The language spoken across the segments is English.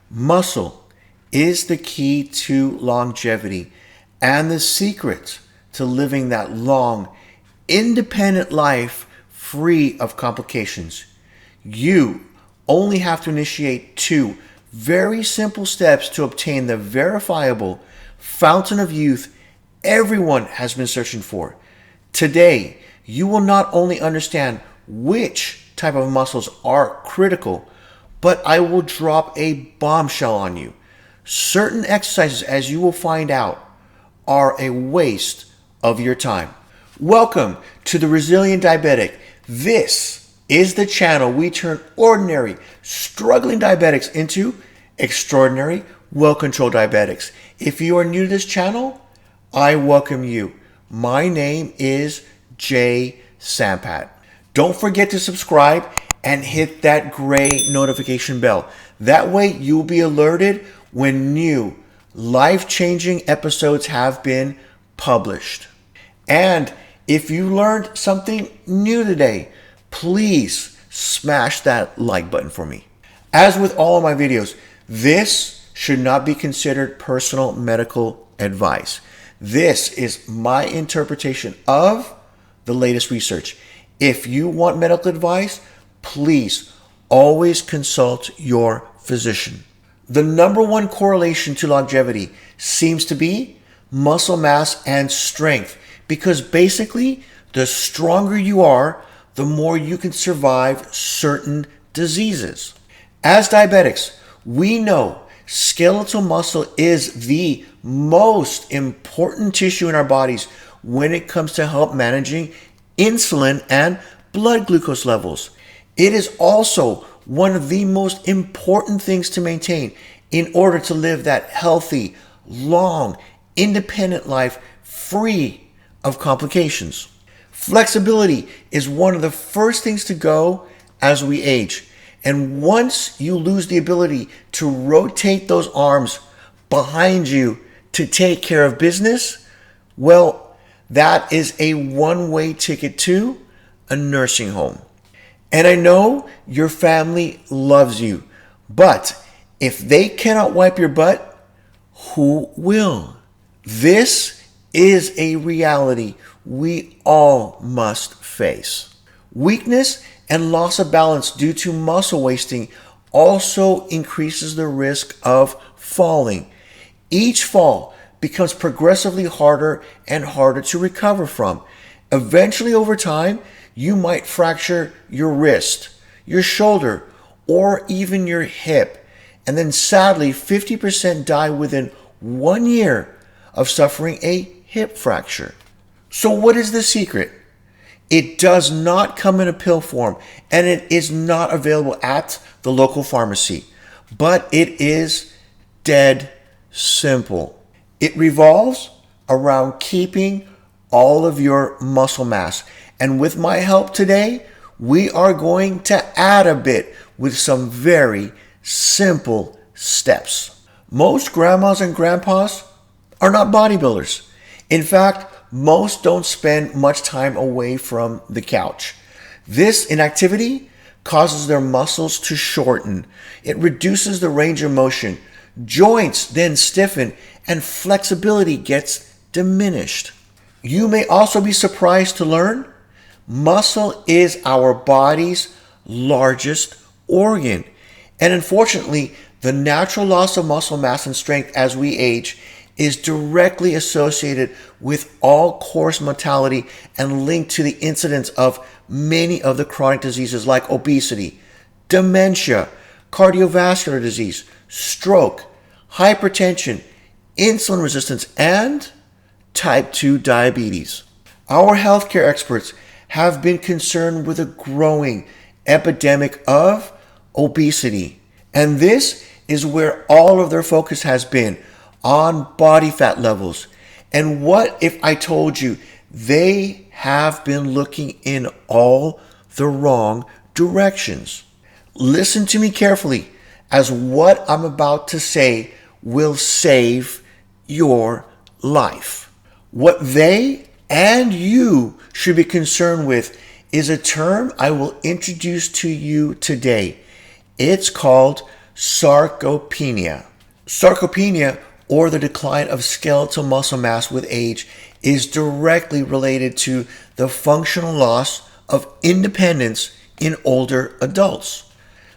Muscle is the key to longevity and the secret to living that long, independent life free of complications. You only have to initiate two very simple steps to obtain the verifiable fountain of youth everyone has been searching for. Today, you will not only understand which type of muscles are critical, but I will drop a bombshell on you. Certain exercises, as you will find out, are a waste of your time. Welcome to the Resilient Diabetic. This is the channel we turn ordinary, struggling diabetics into extraordinary, well-controlled diabetics. If you are new to this channel, I welcome you. My name is Jay Sampat. Don't forget to subscribe and hit that gray notification bell. That way you'll be alerted when new life-changing episodes have been published. And if you learned something new today, please smash that like button for me. As with all of my videos, this should not be considered personal medical advice. This is my interpretation of the latest research. If you want medical advice, please always consult your physician. The number one correlation to longevity seems to be muscle mass and strength, because basically the stronger you are, the more you can survive certain diseases. As diabetics, we know skeletal muscle is the most important tissue in our bodies when it comes to help managing insulin and blood glucose levels. It is also one of the most important things to maintain in order to live that healthy, long, independent life free of complications. Flexibility is one of the first things to go as we age. And once you lose the ability to rotate those arms behind you to take care of business, well, that is a one-way ticket to a nursing home. And I know your family loves you, but if they cannot wipe your butt, who will? This is a reality we all must face. Weakness and loss of balance due to muscle wasting also increases the risk of falling. Each fall becomes progressively harder and harder to recover from. Eventually, over time, you might fracture your wrist, your shoulder, or even your hip. And then sadly, 50% die within 1 year of suffering a hip fracture. So what is the secret? It does not come in a pill form, and it is not available at the local pharmacy, but it is dead simple. It revolves around keeping all of your muscle mass. And with my help today, we are going to add a bit with some very simple steps. Most grandmas and grandpas are not bodybuilders. In fact, most don't spend much time away from the couch. This inactivity causes their muscles to shorten. It reduces the range of motion. Joints then stiffen and flexibility gets diminished. You may also be surprised to learn muscle is our body's largest organ. And unfortunately, the natural loss of muscle mass and strength as we age is directly associated with all-cause mortality and linked to the incidence of many of the chronic diseases like obesity, dementia, cardiovascular disease, stroke, hypertension, insulin resistance, and type 2 diabetes. Our healthcare experts have been concerned with a growing epidemic of obesity, and this is where all of their focus has been, on body fat levels. And what if I told you they have been looking in all the wrong directions? Listen to me carefully, as what I'm about to say will save your life. What they and you should be concerned with is a term I will introduce to you today. It's called sarcopenia. Sarcopenia, or the decline of skeletal muscle mass with age, is directly related to the functional loss of independence in older adults.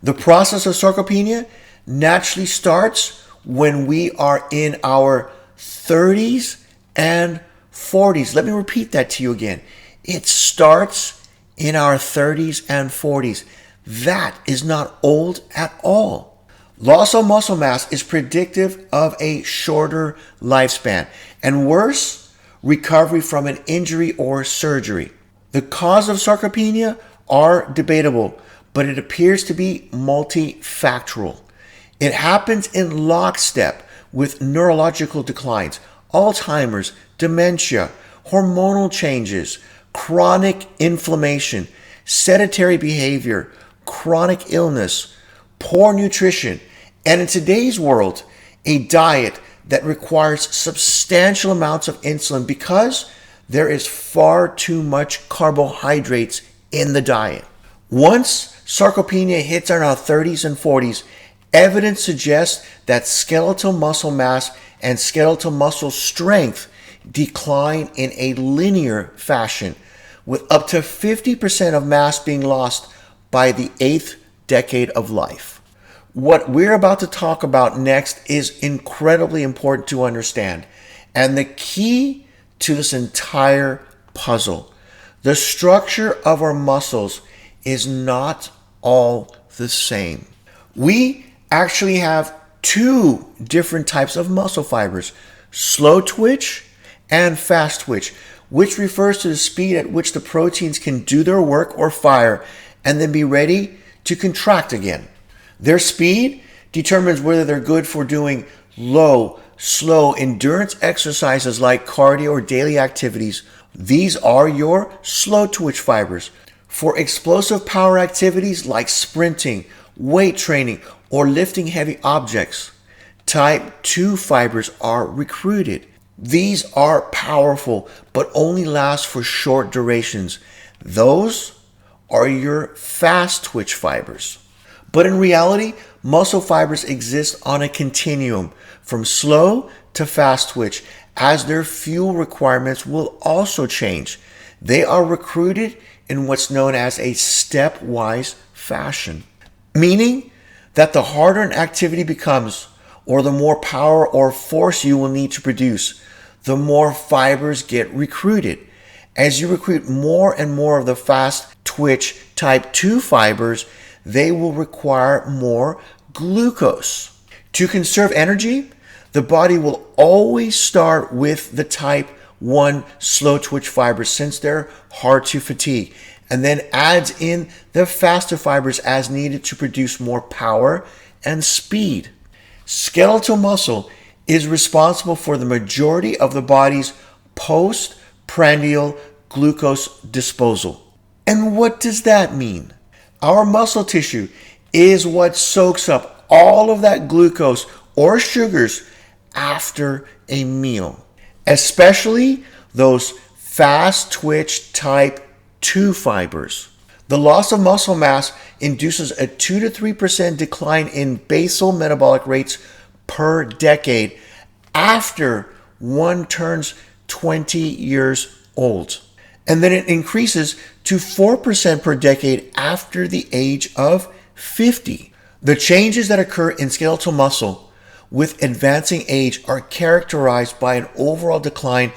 The process of sarcopenia naturally starts when we are in our 30s and 40s. Let me repeat that to you again. It starts in our 30s and 40s. That is not old at all. Loss of muscle mass is predictive of a shorter lifespan, and worse, recovery from an injury or surgery. The cause of sarcopenia are debatable, but it appears to be multifactorial. It happens in lockstep with neurological declines, Alzheimer's, dementia, hormonal changes, chronic inflammation, sedentary behavior, chronic illness, poor nutrition, and in today's world, a diet that requires substantial amounts of insulin because there is far too much carbohydrates in the diet. Once sarcopenia hits in our 30s and 40s, evidence suggests that skeletal muscle mass and skeletal muscle strength decline in a linear fashion, with up to 50% of mass being lost by the 8th decade of life. What we're about to talk about next is incredibly important to understand, and the key to this entire puzzle. The structure of our muscles is not all the same. We actually have two different types of muscle fibers, slow twitch and fast twitch, which refers to the speed at which the proteins can do their work or fire and then be ready to contract again. Their speed determines whether they're good for doing low, slow endurance exercises like cardio or daily activities. These are your slow twitch fibers. For explosive power activities like sprinting, weight training, or lifting heavy objects, type 2 fibers are recruited. These are powerful but only last for short durations. Those are your fast twitch fibers. But in reality, muscle fibers exist on a continuum from slow to fast twitch, as their fuel requirements will also change. They are recruited in what's known as a stepwise fashion, meaning that the harder an activity becomes, or the more power or force you will need to produce, the more fibers get recruited. As you recruit more and more of the fast twitch type 2 fibers, they will require more glucose. To conserve energy, the body will always start with the type 1 slow twitch fibers since they're hard to fatigue, and then adds in the faster fibers as needed to produce more power and speed. Skeletal muscle is responsible for the majority of the body's postprandial glucose disposal. And what does that mean? Our muscle tissue is what soaks up all of that glucose or sugars after a meal, especially those fast twitch type 2 fibers. The loss of muscle mass induces a 2 to 3% decline in basal metabolic rates per decade after one turns 20 years old. And then it increases to 4% per decade after the age of 50. The changes that occur in skeletal muscle with advancing age are characterized by an overall decline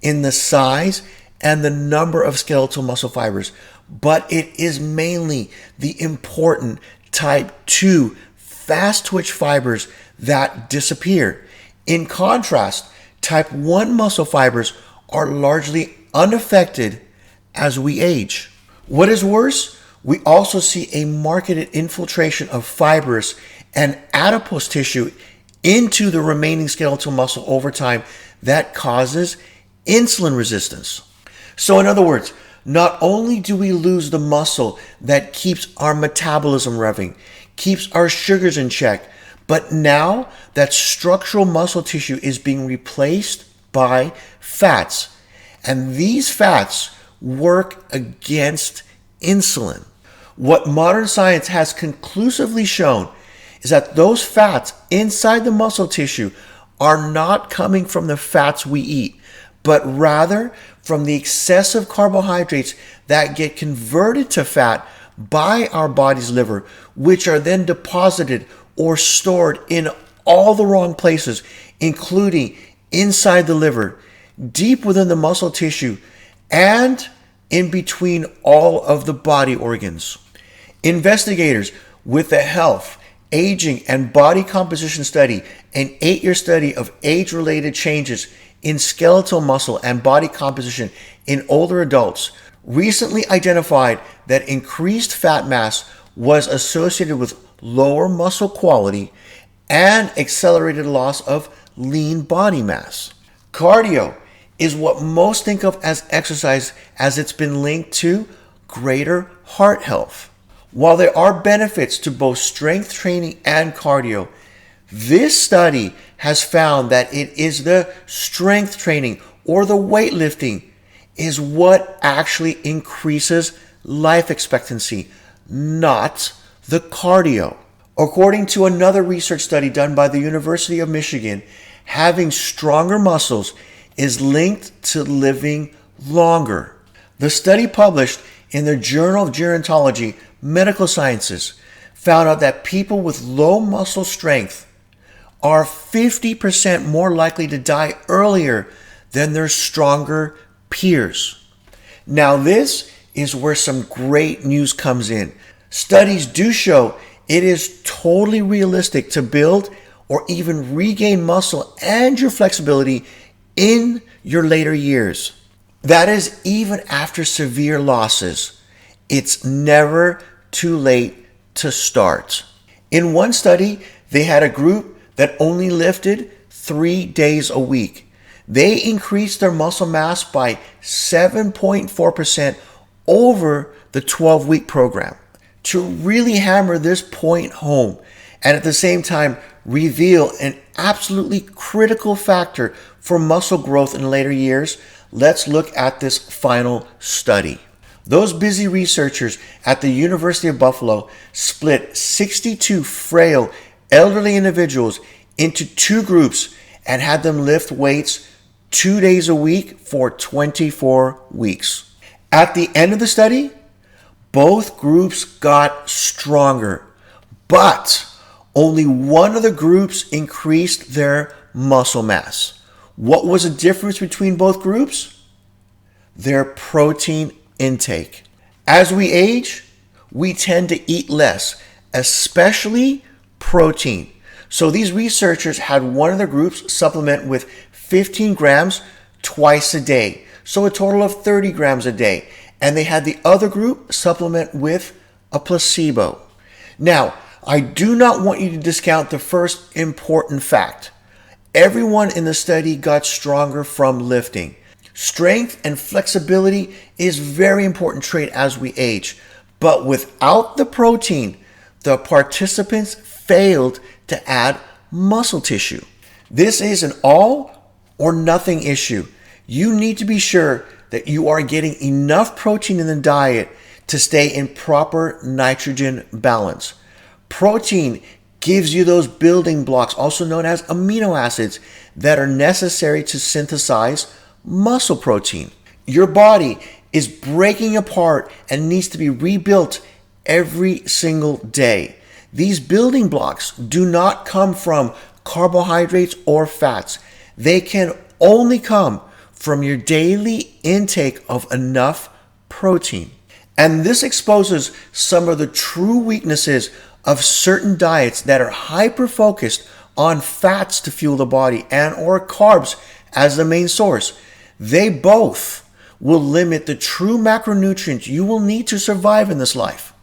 in the size and the number of skeletal muscle fibers, but it is mainly the important type 2 fast twitch fibers that disappear. In contrast, type 1 muscle fibers are largely unaffected as we age. What is worse, we also see a marked infiltration of fibrous and adipose tissue into the remaining skeletal muscle over time that causes insulin resistance. So in other words, not only do we lose the muscle that keeps our metabolism revving, keeps our sugars in check, but now that structural muscle tissue is being replaced by fats. And these fats work against insulin. What modern science has conclusively shown is that those fats inside the muscle tissue are not coming from the fats we eat, but rather from the excessive carbohydrates that get converted to fat by our body's liver, which are then deposited or stored in all the wrong places, including inside the liver, deep within the muscle tissue, and in between all of the body organs. Investigators with the Health, Aging, and Body Composition Study, an 8-year study of age-related changes in skeletal muscle and body composition in older adults, recently identified that increased fat mass was associated with lower muscle quality and accelerated loss of lean body mass. Cardio is what most think of as exercise, as it's been linked to greater heart health. While there are benefits to both strength training and cardio, this study has found that it is the strength training or the weightlifting is what actually increases life expectancy, not the cardio. According to another research study done by the University of Michigan, having stronger muscles is linked to living longer. The study, published in the Journal of Gerontology, Medical Sciences, found out that people with low muscle strength are 50% more likely to die earlier than their stronger peers. Now, this is where some great news comes in. Studies do show it is totally realistic to build or even regain muscle and your flexibility in your later years. That is, even after severe losses. It's never too late to start. In one study, they had a group that only lifted 3 days a week. They increased their muscle mass by 7.4% over the 12-week program. To really hammer this point home and at the same time reveal an absolutely critical factor for muscle growth in later years, let's look at this final study. Those busy researchers at the University of Buffalo split 62 frail elderly individuals into 2 groups and had them lift weights 2 days a week for 24 weeks. At the end of the study, both groups got stronger, but only one of the groups increased their muscle mass. What was the difference between both groups? Their protein intake. As we age, we tend to eat less, especially protein. So these researchers had one of the groups supplement with 15 grams twice a day, so a total of 30 grams a day. And they had the other group supplement with a placebo. Now, I do not want you to discount the first important fact. Everyone in the study got stronger from lifting. Strength and flexibility is a very important trait as we age. But without the protein, the participants failed to add muscle tissue. This is an all or nothing issue. You need to be sure that you are getting enough protein in the diet to stay in proper nitrogen balance. Protein gives you those building blocks, also known as amino acids, that are necessary to synthesize muscle protein. Your body is breaking apart and needs to be rebuilt every single day. These building blocks do not come from carbohydrates or fats. They can only come from your daily intake of enough protein. And this exposes some of the true weaknesses of certain diets that are hyper-focused on fats to fuel the body and or carbs as the main source. They both will limit the true macronutrients you will need to survive in this life.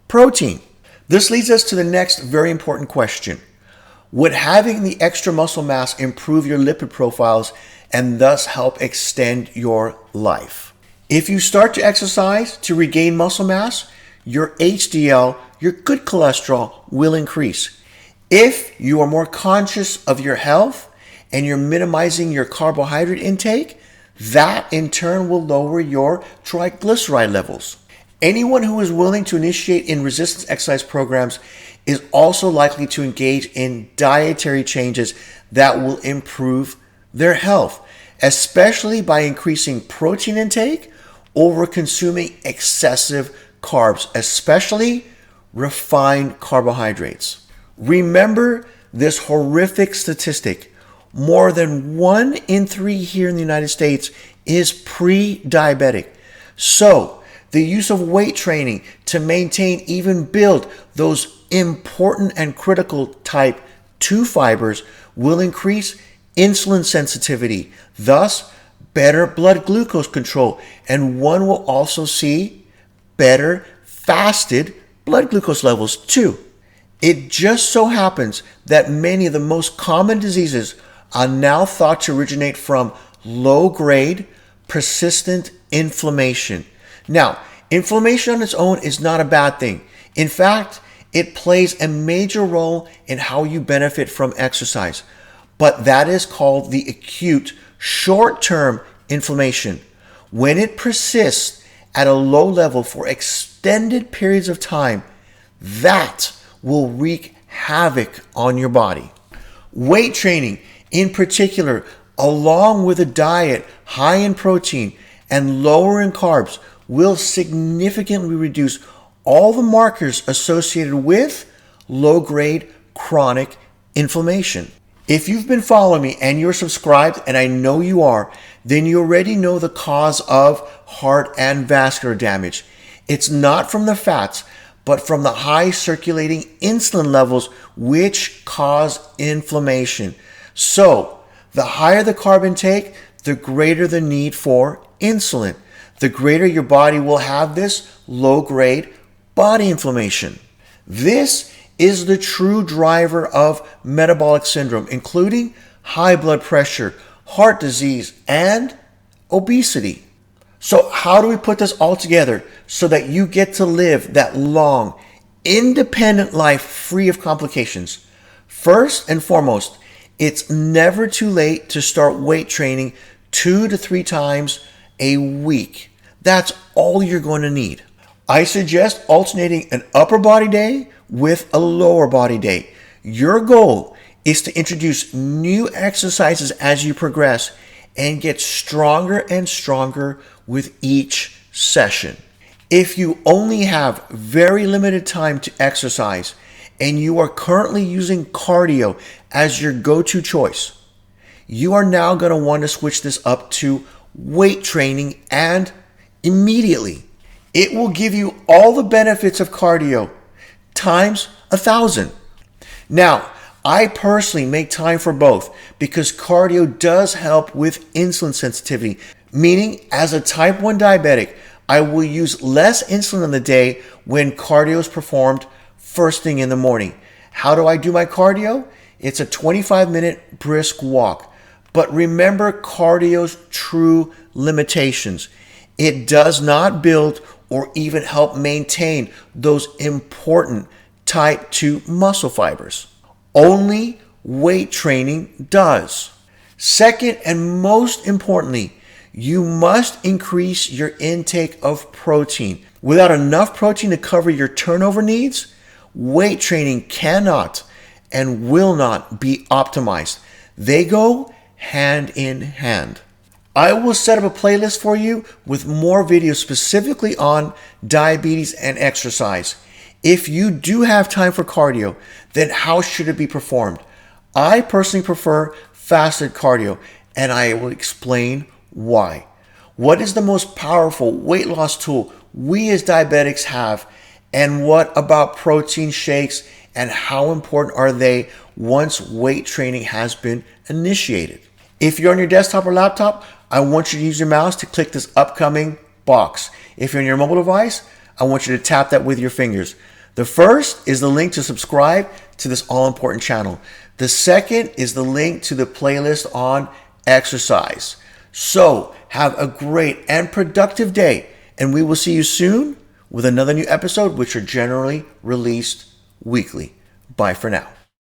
Protein. This leads us to the next very important question. Would having the extra muscle mass improve your lipid profiles and thus help extend your life? If you start to exercise to regain muscle mass, your HDL, your good cholesterol, will increase. If you are more conscious of your health and you're minimizing your carbohydrate intake, that in turn will lower your triglyceride levels. Anyone who is willing to initiate in resistance exercise programs is also likely to engage in dietary changes that will improve their health, especially by increasing protein intake over consuming excessive carbs, especially refined carbohydrates. Remember this horrific statistic. More than 1 in 3 here in the United States is pre-diabetic. So, the use of weight training to maintain, even build those important and critical type 2 fibers will increase insulin sensitivity, thus better blood glucose control, and one will also see better fasted blood glucose levels too. It just so happens that many of the most common diseases are now thought to originate from low-grade, persistent inflammation. Now, inflammation on its own is not a bad thing. In fact, it plays a major role in how you benefit from exercise. But that is called the acute, short-term inflammation. When it persists at a low level for extended periods of time, that will wreak havoc on your body. Weight training, in particular, along with a diet high in protein and lower in carbs, will significantly reduce all the markers associated with low-grade chronic inflammation. If you've been following me and you're subscribed, and I know you are, then you already know the cause of heart and vascular damage. It's not from the fats, but from the high circulating insulin levels, which cause inflammation. So, the higher the carb intake, the greater the need for insulin. The greater your body will have this low-grade body inflammation. This is the true driver of metabolic syndrome, including high blood pressure, heart disease, and obesity. So how do we put this all together so that you get to live that long, independent life free of complications? First and foremost, it's never too late to start weight training 2 to 3 times a week. That's all you're going to need. I suggest alternating an upper body day with a lower body day. Your goal is to introduce new exercises as you progress and get stronger and stronger with each session. If you only have very limited time to exercise and you are currently using cardio as your go-to choice, you are now going to want to switch this up to weight training, and immediately. It will give you all the benefits of cardio times 1,000. Now, I personally make time for both because cardio does help with insulin sensitivity, meaning as a type 1 diabetic, I will use less insulin in the day when cardio is performed first thing in the morning. How do I do my cardio? It's a 25-minute brisk walk. But remember cardio's true limitations. It does not build or even help maintain those important type 2 muscle fibers. Only weight training does. Second, and most importantly, you must increase your intake of protein. Without enough protein to cover your turnover needs, weight training cannot and will not be optimized. They go hand in hand. I will set up a playlist for you with more videos specifically on diabetes and exercise. If you do have time for cardio, then how should it be performed? I personally prefer fasted cardio, and I will explain why. What is the most powerful weight loss tool we as diabetics have, and what about protein shakes, and how important are they once weight training has been initiated? If you're on your desktop or laptop, I want you to use your mouse to click this upcoming box. If you're on your mobile device, I want you to tap that with your fingers. The first is the link to subscribe to this all-important channel. The second is the link to the playlist on exercise. So have a great and productive day, and we will see you soon with another new episode, which are generally released weekly. Bye for now.